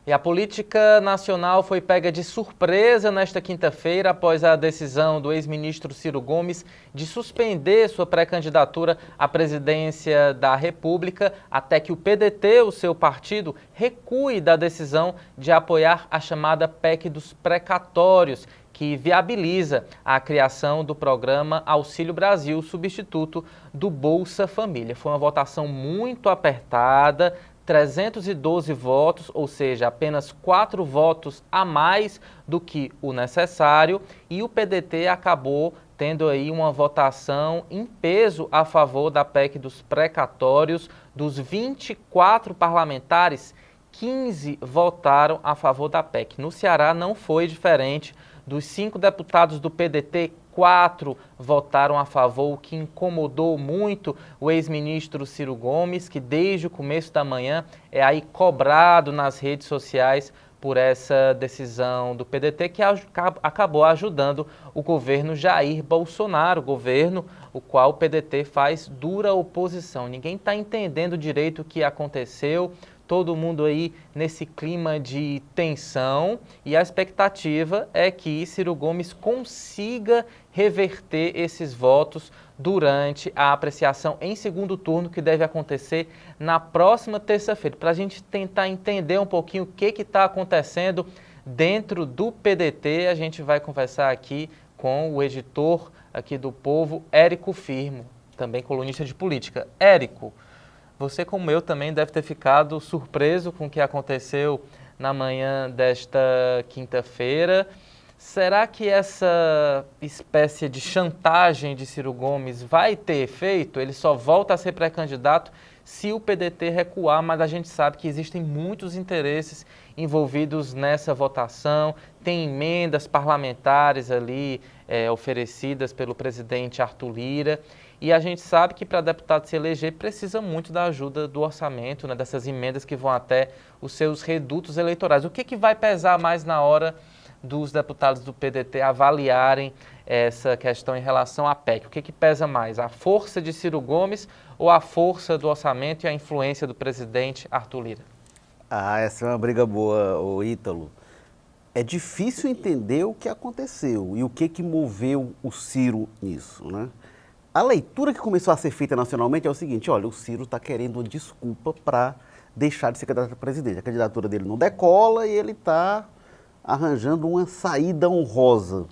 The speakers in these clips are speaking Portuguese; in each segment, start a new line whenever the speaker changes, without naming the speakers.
E a política nacional foi pega de surpresa nesta quinta-feira após a decisão do ex-ministro Ciro Gomes de suspender sua pré-candidatura à presidência da República até que o PDT, o seu partido, recue da decisão de apoiar a chamada PEC dos precatórios, que viabiliza a criação do programa Auxílio Brasil, substituto do Bolsa Família. Foi uma votação muito apertada, 312 votos, ou seja, apenas 4 votos a mais do que o necessário, e o PDT acabou tendo aí uma votação em peso a favor da PEC dos precatórios. Dos 24 parlamentares, 15 votaram a favor da PEC. No Ceará não foi diferente. Dos 5 deputados do PDT, 4 votaram a favor, o que incomodou muito o ex-ministro Ciro Gomes, que desde o começo da manhã é aí cobrado nas redes sociais por essa decisão do PDT, que acabou ajudando o governo Jair Bolsonaro, governo o qual o PDT faz dura oposição. Ninguém está entendendo direito o que aconteceu. Todo mundo aí nesse clima de tensão, e a expectativa é que Ciro Gomes consiga reverter esses votos durante a apreciação em segundo turno, que deve acontecer na próxima terça-feira. Para a gente tentar entender um pouquinho o que está acontecendo dentro do PDT, a gente vai conversar aqui com o editor aqui do Povo, Érico Firmo, também colunista de política. Érico, você, como eu, também deve ter ficado surpreso com o que aconteceu na manhã desta quinta-feira. Será que essa espécie de chantagem de Ciro Gomes vai ter efeito? Ele só volta a ser pré-candidato se o PDT recuar, mas a gente sabe que existem muitos interesses envolvidos nessa votação. Tem emendas parlamentares ali oferecidas pelo presidente Arthur Lira. E a gente sabe que para deputado se eleger precisa muito da ajuda do orçamento, né, dessas emendas que vão até os seus redutos eleitorais. O que vai pesar mais na hora dos deputados do PDT avaliarem essa questão em relação à PEC? O que pesa mais, a força de Ciro Gomes ou a força do orçamento e a influência do presidente Arthur Lira?
Essa é uma briga boa, ô Ítalo. É difícil entender o que aconteceu e o que moveu o Ciro nisso, né? A leitura que começou a ser feita nacionalmente é o seguinte: olha, o Ciro está querendo uma desculpa para deixar de ser candidato a presidente. A candidatura dele não decola e ele está arranjando uma saída honrosa.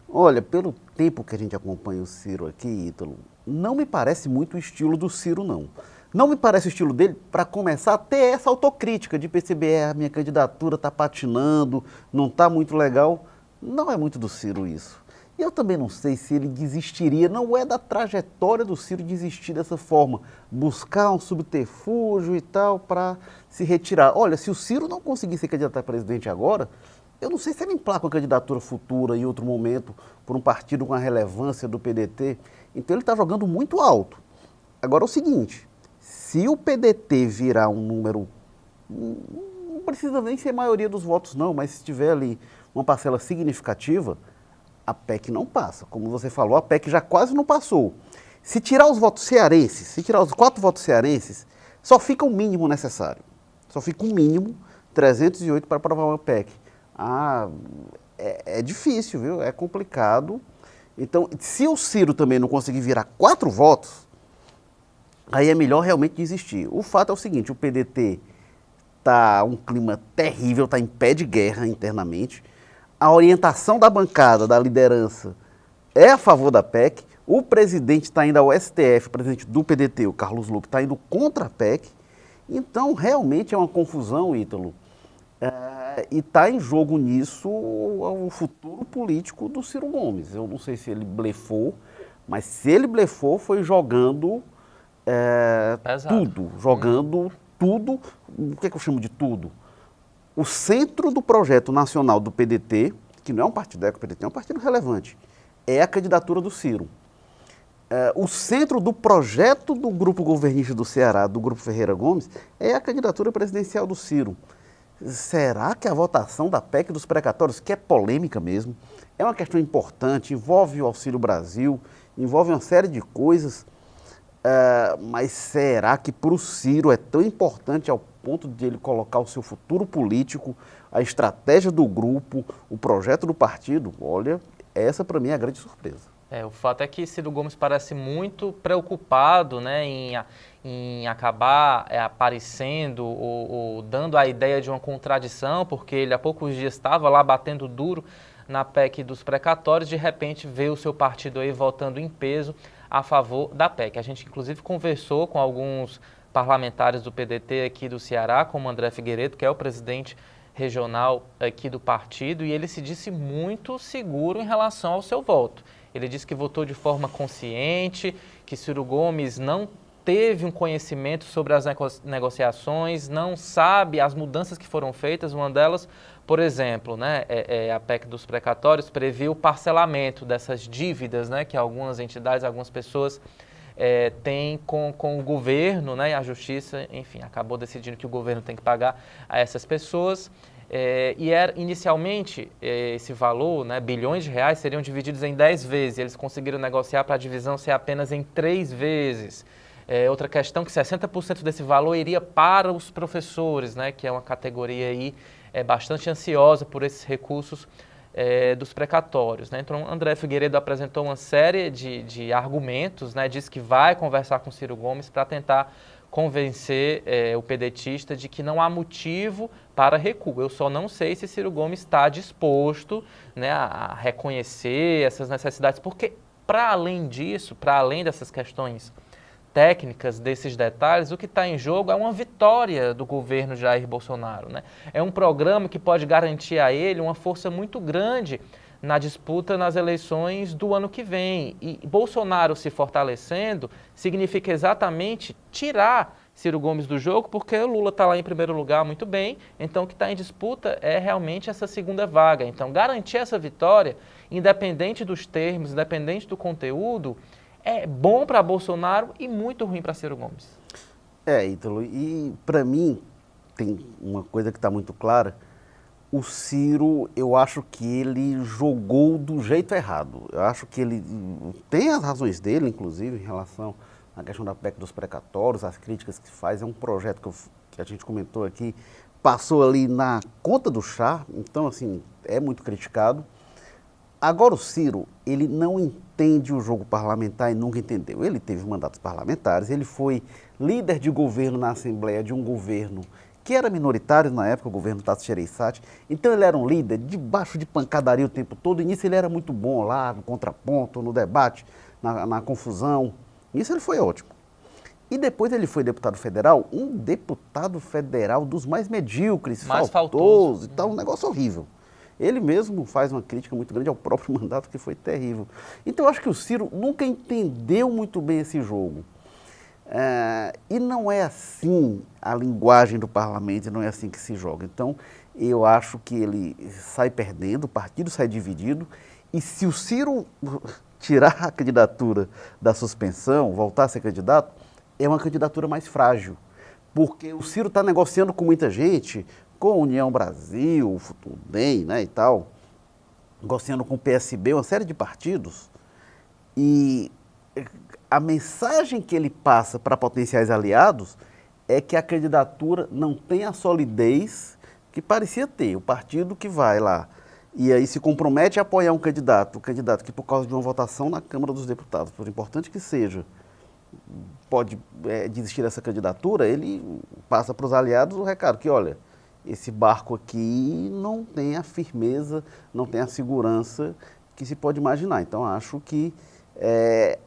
Olha, pelo tempo que a gente acompanha o Ciro aqui, Ítalo, não me parece muito o estilo do Ciro, não. Não me parece o estilo dele, para começar, a ter essa autocrítica de perceber, a minha candidatura está patinando, não está muito legal. Não é muito do Ciro isso. E eu também não sei se ele desistiria, não é da trajetória do Ciro desistir dessa forma, buscar um subterfúgio e tal para se retirar. Olha, se o Ciro não conseguir ser candidato a presidente agora, eu não sei se ele emplaca uma candidatura futura em outro momento por um partido com a relevância do PDT. Então ele está jogando muito alto. Agora é o seguinte, se o PDT virar um número, não precisa nem ser a maioria dos votos não, mas se tiver ali uma parcela significativa, a PEC não passa. Como você falou, a PEC já quase não passou. Se tirar os votos cearenses, se tirar os 4 votos cearenses, só fica o mínimo necessário. Só fica o mínimo, 308 para aprovar uma PEC. É difícil, viu? É complicado. Então, se o Ciro também não conseguir virar 4 votos, aí é melhor realmente desistir. O fato é o seguinte, o PDT está um clima terrível, está em pé de guerra internamente. A orientação da bancada, da liderança, é a favor da PEC. O presidente está indo ao STF, o presidente do PDT, o Carlos Lupe, está indo contra a PEC. Então, realmente é uma confusão, Ítalo. E está em jogo nisso o futuro político do Ciro Gomes. Eu não sei se ele blefou, mas se ele blefou, foi jogando tudo. Jogando tudo. O que é que eu chamo de tudo? O centro do projeto nacional do PDT, que não é um partido, o PDT é um partido relevante, é a candidatura do Ciro. O centro do projeto do grupo governista do Ceará, do grupo Ferreira Gomes, é a candidatura presidencial do Ciro. Será que a votação da PEC dos precatórios, que é polêmica mesmo, é uma questão importante, envolve o Auxílio Brasil, envolve uma série de coisas, Mas será que para o Ciro é tão importante ao ponto de ele colocar o seu futuro político, a estratégia do grupo, o projeto do partido? Olha, essa para mim é a grande surpresa.
O fato é que Ciro Gomes parece muito preocupado, né, em acabar aparecendo ou dando a ideia de uma contradição, porque ele há poucos dias estava lá batendo duro na PEC dos precatórios, de repente vê o seu partido aí votando em peso a favor da PEC. A gente inclusive conversou com alguns parlamentares do PDT aqui do Ceará, como André Figueiredo, que é o presidente regional aqui do partido, e ele se disse muito seguro em relação ao seu voto. Ele disse que votou de forma consciente, que Ciro Gomes não teve um conhecimento sobre as negociações, não sabe as mudanças que foram feitas. Uma delas, por exemplo, né, a PEC dos precatórios previu o parcelamento dessas dívidas, né, que algumas entidades, algumas pessoas têm com o governo, né, e a justiça, enfim, acabou decidindo que o governo tem que pagar a essas pessoas. E inicialmente esse valor, né, bilhões de reais, seriam divididos em 10 vezes. Eles conseguiram negociar para a divisão ser apenas em 3 vezes. Outra questão que 60% desse valor iria para os professores, né, que é uma categoria aí, bastante ansiosa por esses recursos dos precatórios, né? Então, André Figueiredo apresentou uma série de argumentos, né, disse que vai conversar com Ciro Gomes para tentar convencer o pedetista de que não há motivo para recuo. Eu só não sei se Ciro Gomes está disposto, né, a reconhecer essas necessidades, porque para além disso, para além dessas questões técnicas, desses detalhes, o que está em jogo é uma vitória do governo Jair Bolsonaro, né? É um programa que pode garantir a ele uma força muito grande na disputa nas eleições do ano que vem. E Bolsonaro se fortalecendo significa exatamente tirar Ciro Gomes do jogo, porque o Lula está lá em primeiro lugar muito bem, então o que está em disputa é realmente essa segunda vaga. Então, garantir essa vitória, independente dos termos, independente do conteúdo, é bom para Bolsonaro e muito ruim para Ciro Gomes.
Ítalo, e para mim tem uma coisa que está muito clara. O Ciro, eu acho que ele jogou do jeito errado. Eu acho que ele tem as razões dele, inclusive, em relação à questão da PEC dos precatórios, as críticas que faz. É um projeto que a gente comentou aqui, passou ali na conta do chá, então, assim, é muito criticado. Agora o Ciro, ele não entende o jogo parlamentar e nunca entendeu. Ele teve mandatos parlamentares, ele foi líder de governo na Assembleia de um governo que era minoritário na época, o governo Tasso Gereissati. Então ele era um líder debaixo de pancadaria o tempo todo. E nisso ele era muito bom lá, no contraponto, no debate, na confusão. Nisso ele foi ótimo. E depois ele foi deputado federal, um deputado federal dos mais medíocres,
mais
faltoso e tal, um negócio horrível. Ele mesmo faz uma crítica muito grande ao próprio mandato, que foi terrível. Então eu acho que o Ciro nunca entendeu muito bem esse jogo. E não é assim a linguagem do parlamento, não é assim que se joga. Então, eu acho que ele sai perdendo, o partido sai dividido, e se o Ciro tirar a candidatura da suspensão, voltar a ser candidato, é uma candidatura mais frágil, porque o Ciro está negociando com muita gente, com a União Brasil, o Futuro DEM, né, e tal, negociando com o PSB, uma série de partidos, e a mensagem que ele passa para potenciais aliados é que a candidatura não tem a solidez que parecia ter. O partido que vai lá e aí se compromete a apoiar um candidato, o candidato que por causa de uma votação na Câmara dos Deputados, por importante que seja, pode desistir dessa candidatura, ele passa para os aliados o recado que, olha, esse barco aqui não tem a firmeza, não tem a segurança que se pode imaginar. Então, acho que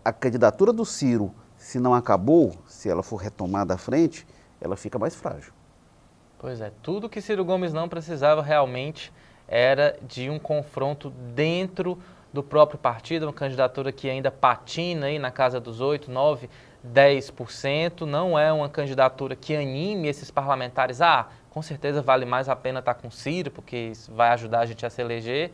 a candidatura do Ciro, se não acabou, se ela for retomada à frente, ela fica mais frágil.
Pois é, tudo que Ciro Gomes não precisava realmente era de um confronto dentro do próprio partido, uma candidatura que ainda patina aí na casa dos 8, 9, 10%, não é uma candidatura que anime esses parlamentares, com certeza vale mais a pena estar com Ciro, porque isso vai ajudar a gente a se eleger,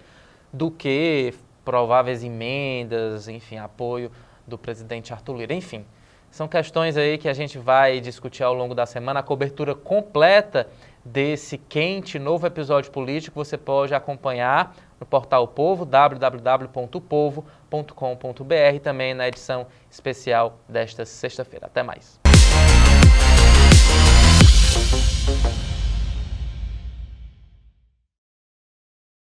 do que prováveis emendas, enfim, apoio do presidente Arthur Lira. Enfim, são questões aí que a gente vai discutir ao longo da semana. A cobertura completa desse quente novo episódio político você pode acompanhar no portal Povo, www.povo.com.br, também na edição especial desta sexta-feira. Até mais.